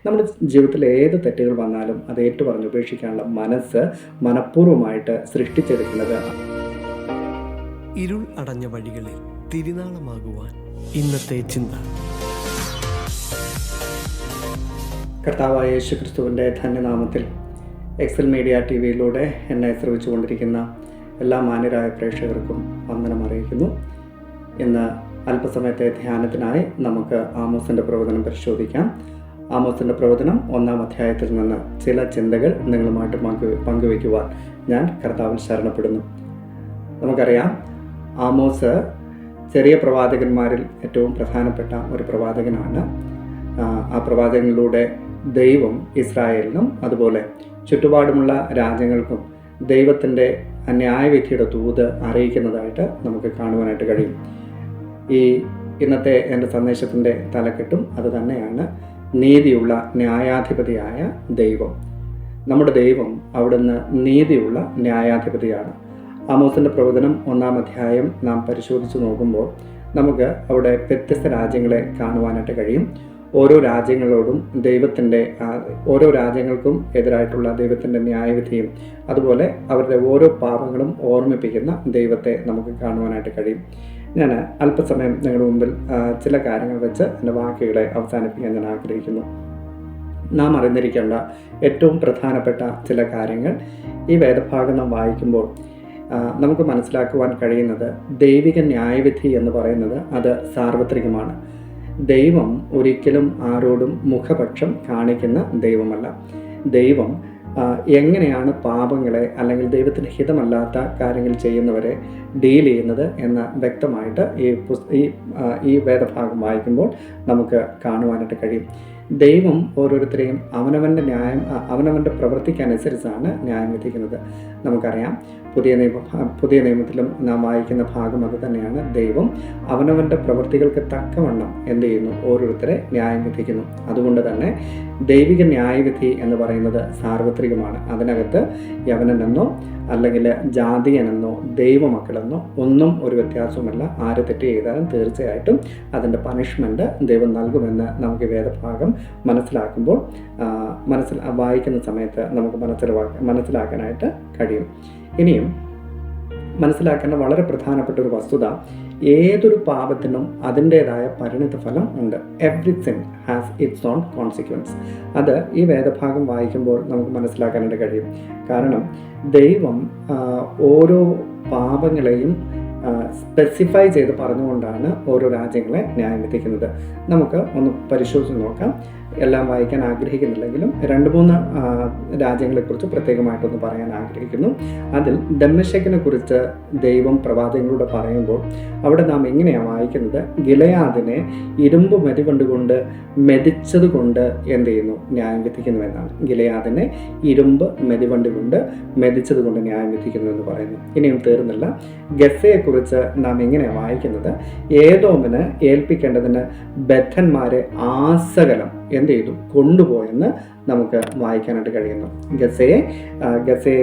നമ്മുടെ ജീവിതത്തിൽ ഏത് തെറ്റുകൾ വന്നാലും അത് ഏറ്റുപറഞ്ഞ് ഉപേക്ഷിക്കാനുള്ള മനസ്സ് മനഃപൂർവ്വമായിട്ട് സൃഷ്ടിച്ചെടുക്കുന്നത്. ഇരുൾ അടഞ്ഞ വഴികളിൽ തിരുനാളമാകുവാൻ ഇന്നത്തെ ചിന്ത. കർത്താവായ യേശുക്രിസ്തുവിൻ്റെ ധന്യനാമത്തിൽ എക്സൽ മീഡിയ TV-യിലൂടെ എന്നെ ശ്രമിച്ചുകൊണ്ടിരിക്കുന്ന എല്ലാ മാന്യരായ പ്രേക്ഷകർക്കും വന്ദനം അറിയിക്കുന്നു. ഇന്ന് അല്പസമയത്തെ ധ്യാനത്തിനായി നമുക്ക് ആമോസിൻ്റെ പ്രവചനം പരിശോധിക്കാം. ആമോസിൻ്റെ പ്രവചനം 1-ാം അധ്യായത്തിൽ നിന്ന് ചില ചിന്തകൾ നിങ്ങളുമായിട്ട് പങ്കുവയ്ക്കുവാൻ ഞാൻ കർത്താവിൽ ശരണപ്പെടുന്നു. നമുക്കറിയാം, ആമോസ് ചെറിയ പ്രവാചകന്മാരിൽ ഏറ്റവും പ്രധാനപ്പെട്ട ഒരു പ്രവാചകനാണ്. ആ പ്രവാചകനിലൂടെ ദൈവം ഇസ്രായേലിനും അതുപോലെ ചുറ്റുപാടുമുള്ള രാജ്യങ്ങൾക്കും ദൈവത്തിൻ്റെ ന്യായവിധിയുടെ ദൂത് അറിയിക്കുന്നതായിട്ട് നമുക്ക് കാണുവാനായിട്ട് കഴിയും. ഇന്നത്തെ എൻ്റെ സന്ദേശത്തിൻ്റെ തലക്കെട്ടും അത് തന്നെയാണ്, നീതിയുള്ള ന്യായാധിപതിയായ ദൈവം. നമ്മുടെ ദൈവം അവിടുന്ന് നീതിയുള്ള ന്യായാധിപതിയാണ്. ആമോസിൻ്റെ പ്രവചനം 1-ാം അധ്യായം നാം പരിശോധിച്ച് നോക്കുമ്പോൾ നമുക്ക് അവിടെ വ്യത്യസ്ത രാജ്യങ്ങളെ കാണുവാനായിട്ട് കഴിയും. ഓരോ രാജ്യങ്ങളോടും ഓരോ രാജ്യങ്ങൾക്കും എതിരായിട്ടുള്ള ദൈവത്തിൻ്റെ ന്യായവിധിയും അതുപോലെ അവരുടെ ഓരോ പാപങ്ങളും ഓർമ്മിപ്പിക്കുന്ന ദൈവത്തെ നമുക്ക് കാണുവാനായിട്ട് കഴിയും. ഞാൻ അല്പസമയം നിങ്ങളുടെ മുമ്പിൽ ചില കാര്യങ്ങൾ വെച്ച് എൻ്റെ വാക്കുകളെ അവസാനിപ്പിക്കാൻ ഞാൻ ആഗ്രഹിക്കുന്നു. നാം അറിഞ്ഞിരിക്കേണ്ട ഏറ്റവും പ്രധാനപ്പെട്ട ചില കാര്യങ്ങൾ ഈ വേദഭാഗം നാം വായിക്കുമ്പോൾ നമുക്ക് മനസ്സിലാക്കുവാൻ കഴിയുന്നത്, ദൈവിക ന്യായവിധി എന്ന് പറയുന്നത് അത് സാർവത്രികമാണ്. ദൈവം ഒരിക്കലും ആരോടും മുഖപക്ഷം കാണിക്കുന്ന ദൈവമല്ല. ദൈവം എങ്ങനെയാണ് പാപങ്ങളെ അല്ലെങ്കിൽ ദൈവത്തിന് ഹിതമല്ലാത്ത കാര്യങ്ങൾ ചെയ്യുന്നവരെ ഡീൽ ചെയ്യുന്നത് എന്ന് വ്യക്തമായിട്ട് ഈ വേദഭാഗം വായിക്കുമ്പോൾ നമുക്ക് കാണുവാനായിട്ട് കഴിയും. ദൈവം ഓരോരുത്തരെയും അവനവൻ്റെ പ്രവൃത്തിക്കനുസരിച്ചാണ് ന്യായം വിധിക്കുന്നത്. നമുക്കറിയാം, പുതിയ നിയമത്തിലും നാം വായിക്കുന്ന ഭാഗം അത് തന്നെയാണ്. ദൈവം അവനവൻ്റെ പ്രവൃത്തികൾക്ക് തക്കവണ്ണം എന്ത് ചെയ്യുന്നു? ഓരോരുത്തരെ ന്യായം വിധിക്കുന്നു. അതുകൊണ്ട് തന്നെ ദൈവിക ന്യായവിധി എന്ന് പറയുന്നത് സാർവത്രികമാണ്. അതിനകത്ത് യവനനെന്നോ അല്ലെങ്കിൽ ജാതിയനെന്നോ ദൈവമക്കളെന്നോ ഒന്നും ഒരു വ്യത്യാസവുമല്ല. ആര് തെറ്റ് ചെയ്താലും തീർച്ചയായിട്ടും അതിൻ്റെ പണിഷ്മെൻറ്റ് ദൈവം നൽകുമെന്ന് നമുക്ക് വേദഭാഗം മനസ്സിലാക്കുമ്പോൾ വായിക്കുന്ന സമയത്ത് നമുക്ക് മനസ്സിലാക്കാനായിട്ട് കഴിയും. ഇനിയും മനസ്സിലാക്കേണ്ട വളരെ പ്രധാനപ്പെട്ട ഒരു വസ്തുത, ഏതൊരു പാപത്തിനും അതിൻ്റേതായ പരിണിത ഫലം ഉണ്ട്. Every sin has its own consequence. അത് ഈ വേദഭാഗം വായിക്കുമ്പോൾ നമുക്ക് മനസ്സിലാക്കാനായിട്ട് കഴിയും. കാരണം ദൈവം ഓരോ പാപങ്ങളെയും സ്പെസിഫൈ ചെയ്ത് പറഞ്ഞുകൊണ്ടാണ് ഓരോ രാജ്യങ്ങളെ ന്യായം വിധിക്കുന്നത്. നമുക്ക് ഒന്ന് പരിശോധിച്ച് നോക്കാം. എല്ലാം വായിക്കാൻ ആഗ്രഹിക്കുന്നില്ലെങ്കിലും 2-3 രാജ്യങ്ങളെക്കുറിച്ച് പ്രത്യേകമായിട്ടൊന്ന് പറയാൻ ആഗ്രഹിക്കുന്നു. അതിൽ ദമ്മേശക്കിനെ കുറിച്ച് ദൈവം പ്രവാചകങ്ങളോട് പറയുമ്പോൾ അവിടെ നാം എങ്ങനെയാണ് വായിക്കുന്നത്? ഗിലെയാദിനെ ഇരുമ്പ് മെതികൊണ്ട് മെതിച്ചത് കൊണ്ട് എന്ത് ചെയ്യുന്നു? ന്യായം വിധിക്കുന്നു എന്നാണ്. ഗിലെയാദിനെ ഇരുമ്പ് മെതിവണ്ടി കൊണ്ട് മെതിച്ചത് കൊണ്ട് ന്യായം വിധിക്കുന്നു എന്ന് പറയുന്നു. ഇനിയും തീർന്നില്ല. ഗസ്സയെക്കുറിച്ച് നാം എങ്ങനെയാണ് വായിക്കുന്നത്? ഏദോമിന് ഏൽപ്പിക്കേണ്ടതിന് ബദ്ധന്മാരെ ആസകലം എന്ത് ചെയ്തു? കൊണ്ടുപോയെന്ന് നമുക്ക് വായിക്കാനായിട്ട് കഴിയുന്നു. ഗസ്സയെ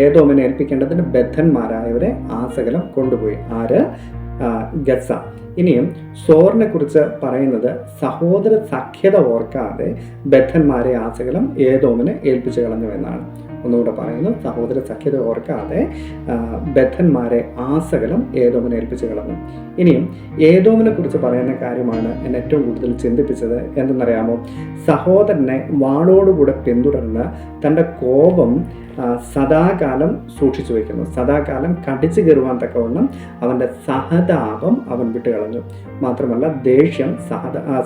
ഏദോമിനെ ഏൽപ്പിക്കേണ്ടതിന് ബദ്ധന്മാരായവരെ ആസകലം കൊണ്ടുപോയി. ആര്? ഗസ്സ. ഇനിയും സോറിനെ കുറിച്ച് പറയുന്നത്, സഹോദര സഖ്യത ഓർക്കാതെ ബദ്ധന്മാരെ ആസകലം ഏദോമിനെ ഏൽപ്പിച്ചു കളഞ്ഞു എന്നാണ്. ഒന്നുകൂടെ പറയുന്നു, സഹോദര സഖ്യത ഓർക്കാതെ ബദ്ധന്മാരെ ആസകലം ഏദോമിനെ ഏൽപ്പിച്ചു കളഞ്ഞു. ഇനിയും ഏദോമിനെ കുറിച്ച് പറയുന്ന കാര്യമാണ് എന്നെ ഏറ്റവും കൂടുതൽ ചിന്തിപ്പിച്ചത്. എന്തെന്നറിയാമോ? സഹോദരനെ വാളോടുകൂടെ പിന്തുടർന്ന് തൻ്റെ കോപം സദാകാലം സൂക്ഷിച്ചു വയ്ക്കുന്നു. സദാകാലം കടിച്ചു കയറുവാൻ തക്കവണ്ണം അവൻ്റെ സഹതാപം അവൻ വിട്ടുകളഞ്ഞു. മാത്രമല്ല, ദേഷ്യം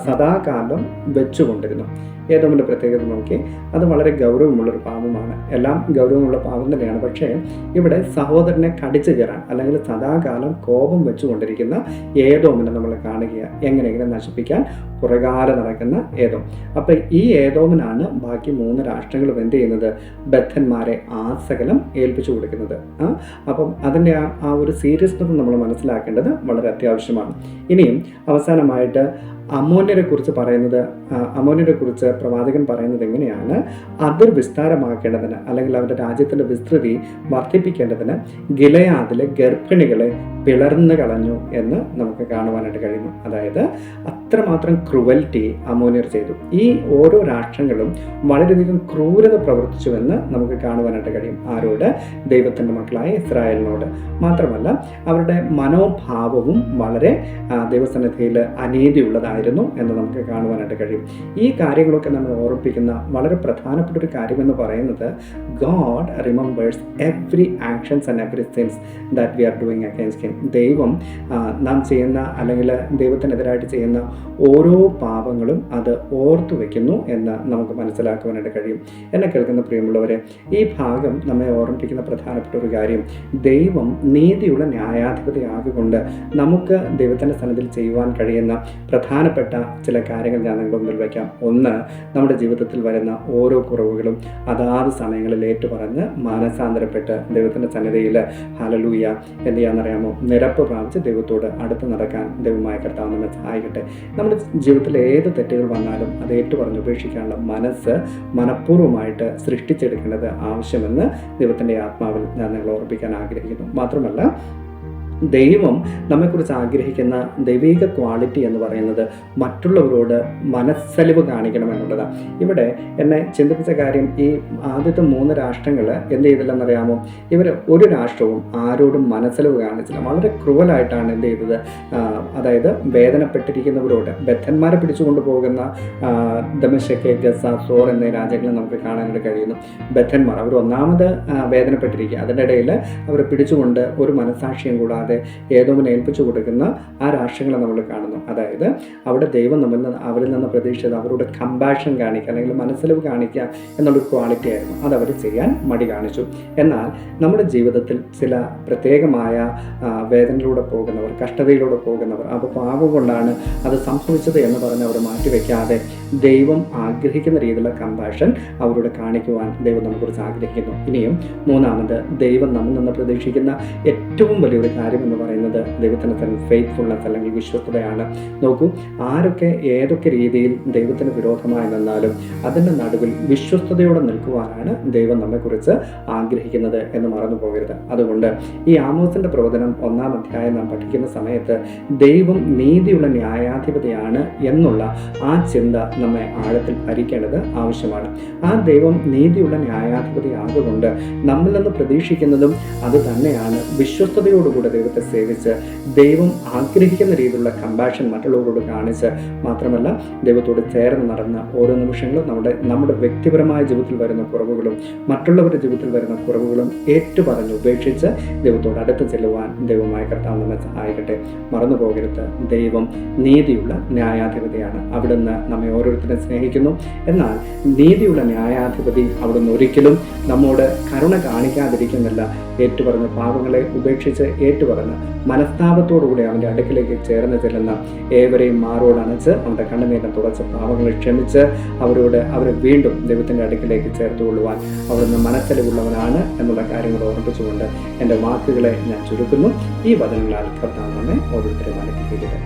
സദാകാലം വെച്ചുകൊണ്ടിരുന്നു. ഏദോമിൻ്റെ പ്രത്യേകത നോക്കി, അത് വളരെ ഗൗരവമുള്ളൊരു പാപമാണ്. എല്ലാം ഗൗരവമുള്ള പാപം തന്നെയാണ്. പക്ഷേ ഇവിടെ സഹോദരനെ കടിച്ചു കയറാൻ അല്ലെങ്കിൽ സദാകാലം കോപം വെച്ചുകൊണ്ടിരിക്കുന്ന ഏദോമിനെ നമ്മൾ കാണുകയാണ്. എങ്ങനെയെങ്കിലും നശിപ്പിക്കാൻ പുറകാലെ നടക്കുന്ന ഏദോം. അപ്പം ഈ ഏദോമിനാണ് ബാക്കി 3 രാഷ്ട്രങ്ങളും എന്ത് ചെയ്യുന്നത്? ബദ്ധന്മാരെ ആസകലം ഏൽപ്പിച്ചു കൊടുക്കുന്നത്. അപ്പം അതിൻ്റെ ആ ഒരു സീരിയസ്നെസ് നമ്മൾ മനസ്സിലാക്കേണ്ടത് വളരെ അത്യാവശ്യമാണ്. ഇനിയും അവസാനമായിട്ട് അമ്മോന്യരെ കുറിച്ച് പ്രവാചകൻ പറയുന്നത് എങ്ങനെയാണ്? അതിർ വിസ്താരമാക്കേണ്ടതിന്, അല്ലെങ്കിൽ അവരുടെ രാജ്യത്തിൻ്റെ വിസ്തൃതി വർദ്ധിപ്പിക്കേണ്ടതിന് ഗിലെയാദിലെ ഗർഭിണികളെ പിളർന്നു കളഞ്ഞു എന്ന് നമുക്ക് കാണുവാനായിട്ട് കഴിയുന്നു. അതായത് അത്രമാത്രം ക്രൂവൽറ്റി അമ്മോന്യർ ചെയ്തു. ഈ ഓരോ രാഷ്ട്രങ്ങളും വളരെയധികം ക്രൂരത പ്രവർത്തിച്ചുവെന്ന് നമുക്ക് കാണുവാനായിട്ട് കഴിയും. ആരോട്? ദൈവത്തിൻ്റെ മക്കളായ ഇസ്രായേലിനോട്. മാത്രമല്ല അവരുടെ മനോഭാവവും വളരെ ദൈവസന്നിധിയിൽ അനീതിയുള്ളതായിരുന്നു എന്ന് നമുക്ക് കാണുവാനായിട്ട് കഴിയും. ഈ കാര്യങ്ങളൊക്കെ നമ്മൾ ഓർമ്മിപ്പിക്കുന്ന വളരെ പ്രധാനപ്പെട്ട ഒരു കാര്യമെന്ന് പറയുന്നത്, God remembers every actions and every sins that we are doing against him. ദൈവം നാം ചെയ്യുന്ന, അല്ലെങ്കിൽ ദൈവത്തിനെതിരായിട്ട് ചെയ്യുന്ന ഓരോ പാപങ്ങളും അത് ഓർത്തു വയ്ക്കുന്നു എന്ന് നമുക്ക് മനസ്സിലാക്കുവാനായിട്ട് കഴിയും. എന്നെ കേൾക്കുന്ന പ്രിയമുള്ളവരെ, ഈ ഭാഗം നമ്മെ ഓർമ്മിപ്പിക്കുന്ന പ്രധാനപ്പെട്ട ഒരു കാര്യം, ദൈവം നീതിയുള്ള ന്യായാധിപതിയാകൊണ്ട് നമുക്ക് ദൈവത്തിൻ്റെ സന്നിധിയിൽ ചെയ്യുവാൻ കഴിയുന്ന പ്രധാനപ്പെട്ട ചില കാര്യങ്ങൾ ഞാൻ നിങ്ങളുടെ മുമ്പിൽ വയ്ക്കാം. ഒന്ന്, നമ്മുടെ ജീവിതത്തിൽ വരുന്ന ഓരോ കുറവുകളും അതാത് സമയങ്ങളിൽ ഏറ്റുപറഞ്ഞ് മാനസാന്തരപ്പെട്ട് ദൈവത്തിൻ്റെ സന്നിധിയിൽ ഹല്ലേലൂയ എന്ത് ചെയ്യാന്നറിയാമോ? നിരപ്പ് പ്രാപിച്ച് ദൈവത്തോട് അടുത്ത് നടക്കാൻ ദൈവമായ കർത്താവ് നമ്മെ സഹായിക്കട്ടെ. നമ്മുടെ ജീവിതത്തിൽ ഏത് തെറ്റുകൾ വന്നാലും അത് ഏറ്റുപറഞ്ഞ് ഉപേക്ഷിക്കാനുള്ള മനസ്സ് മനഃപൂർവ്വമായിട്ട് സൃഷ്ടിച്ചെടുക്കേണ്ടത് ആവശ്യമെന്ന് ദൈവത്തിൻ്റെ ആത്മാവിൽ ഞാൻ നിങ്ങളെ ഓർമ്മിപ്പിക്കാൻ ആഗ്രഹിക്കുന്നു. മാത്രമല്ല, ദൈവം നമ്മെക്കുറിച്ച് ആഗ്രഹിക്കുന്ന ദൈവിക ക്വാളിറ്റി എന്ന് പറയുന്നത് മറ്റുള്ളവരോട് മനസ്സലിവ് കാണിക്കണമെന്നുള്ളതാണ്. ഇവിടെ എന്നെ ചിന്തിപ്പിച്ച കാര്യം, ഈ ആദ്യത്തെ 3 രാഷ്ട്രങ്ങൾ എന്ത് ചെയ്തില്ലെന്നറിയാമോ? ഇവർ ഒരു രാഷ്ട്രവും ആരോടും മനസ്സലിവ് കാണിച്ചില്ല. വളരെ ക്രൂവലായിട്ടാണ് എന്ത് ചെയ്തത്? അതായത് വേദനപ്പെട്ടിരിക്കുന്നവരോട്, ബദ്ധന്മാരെ പിടിച്ചുകൊണ്ട് പോകുന്ന ദമശ്ക്, ഗസ, സോർ എന്നീ രാജ്യങ്ങളെ നമുക്ക് കാണാനായിട്ട് കഴിയുന്നു. ബദ്ധന്മാർ അവർ ഒന്നാമത് വേദനപ്പെട്ടിരിക്കുക, അതിൻ്റെ ഇടയിൽ അവരെ പിടിച്ചുകൊണ്ട് ഒരു മനസാക്ഷിയും കൂടാതെ ഏതോമിനെ ഏൽപ്പിച്ചു കൊടുക്കുന്ന ആ രാഷ്ട്രങ്ങളെ നമ്മൾ കാണുന്നു. അതായത് അവിടെ ദൈവം അവരിൽ നിന്ന് പ്രതീക്ഷിച്ചത് അവരോട് കമ്പാഷൻ കാണിക്കുക, അല്ലെങ്കിൽ മനസ്സലിവ് കാണിക്കുക എന്നുള്ളൊരു ക്വാളിറ്റി ആയിരുന്നു. അതവർ ചെയ്യാൻ മടി കാണിച്ചു. എന്നാൽ നമ്മുടെ ജീവിതത്തിൽ ചില പ്രത്യേകമായ വേദനയിലൂടെ പോകുന്നവർ, കഷ്ടതയിലൂടെ പോകുന്നവർ, അപ്പോൾ പാപം കൊണ്ടാണ് അത് സംഭവിച്ചത് എന്ന് പറഞ്ഞ് അവർ മാറ്റിവെക്കാതെ ദൈവം ആഗ്രഹിക്കുന്ന രീതിയിലുള്ള കമ്പാഷൻ അവരോട് കാണിക്കുവാൻ ദൈവം നമ്മളെക്കുറിച്ച് ആഗ്രഹിക്കുന്നു. ഇനിയും മൂന്നാമത്, ദൈവം നമ്മിൽ നിന്ന് പ്രതീക്ഷിക്കുന്ന ഏറ്റവും വലിയൊരു കാര്യം എന്ന് പറയുന്നത് ദൈവത്തിന് തന്നെ ഫെയ്ത്ത്ഫുൾനെസ്, അല്ലെങ്കിൽ വിശ്വസ്തതയാണ്. നോക്കൂ, ആരൊക്കെ ഏതൊക്കെ രീതിയിൽ ദൈവത്തിന് വിരോധമായി നിന്നാലും അതിൻ്റെ നടുവിൽ വിശ്വസ്തയോടെ നിൽക്കുവാനാണ് ദൈവം നമ്മെക്കുറിച്ച് ആഗ്രഹിക്കുന്നത് എന്ന് മറന്നു പോകരുത്. അതുകൊണ്ട് ഈ ആമോസിൻ്റെ പ്രവചനം 1-ാം അധ്യായം നാം പഠിക്കുന്ന സമയത്ത് ദൈവം നീതിയുള്ള ന്യായാധിപതിയാണ് എന്നുള്ള ആ ചിന്ത നമ്മെ ആഴത്തിൽ ഭരിക്കേണ്ടത് ആവശ്യമാണ്. ആ ദൈവം നീതിയുള്ള ന്യായാധിപതി ആകൊണ്ട് നമ്മിൽ നിന്ന് പ്രതീക്ഷിക്കുന്നതും അത് തന്നെയാണ്. വിശ്വസ്തയോടുകൂടെ ദൈവത്തെ സേവിച്ച് ദൈവം ആഗ്രഹിക്കുന്ന രീതിയിലുള്ള കമ്പാഷൻ മറ്റുള്ളവരോട് കാണിച്ച്, മാത്രമല്ല ദൈവത്തോട് ചേർന്ന് നടന്ന ഓരോ നിമിഷങ്ങളും നമ്മുടെ വ്യക്തിപരമായ ജീവിതത്തിൽ വരുന്ന കുറവുകളും മറ്റുള്ളവരുടെ ജീവിതത്തിൽ വരുന്ന കുറവുകളും ഏറ്റുപറഞ്ഞ് ഉപേക്ഷിച്ച് ദൈവത്തോട് അടുത്ത് ചെല്ലുവാൻ ദൈവമായ കർത്താവ് നമ്മെ സഹായിക്കട്ടെ. മറന്നു പോകരുത്, ദൈവം നീതിയുള്ള ന്യായാധിപതിയാണ്. അവിടുന്ന് നമ്മെ ഓരോരുത്തരെ സ്നേഹിക്കുന്നു. എന്നാൽ നീതിയുള്ള ന്യായാധിപതി അവിടുന്ന് ഒരിക്കലും നമ്മോട് കരുണ കാണിക്കാതിരിക്കുന്നില്ല. ഏറ്റുപറഞ്ഞ പാപങ്ങളെ ഉപേക്ഷിച്ച് ഏറ്റുപറഞ്ഞ് മനസ്താപത്തോടുകൂടി അവൻ്റെ അടുക്കിലേക്ക് ചേർന്ന് ചെല്ലുന്ന ഏവരെയും മാറോടണച്ച് അവൻ്റെ കണ്ണുനീരം തുടച്ച് പാപങ്ങളെ ക്ഷമിച്ച് അവരെ വീണ്ടും ദൈവത്തിൻ്റെ അടുക്കിലേക്ക് ചേർത്തുകൊള്ളുവാൻ അവിടുന്ന് മനസ്സലിവുള്ളവനാണ് എന്നുള്ള കാര്യങ്ങൾ ഓർമ്മിപ്പിച്ചുകൊണ്ട് എൻ്റെ വാക്കുകളെ ഞാൻ ചുരുക്കുന്നു. ഈ വചനങ്ങളാൽ കർത്താവ് നമ്മെ ഓരോരുത്തരും അനുഗ്രഹിക്കട്ടെ.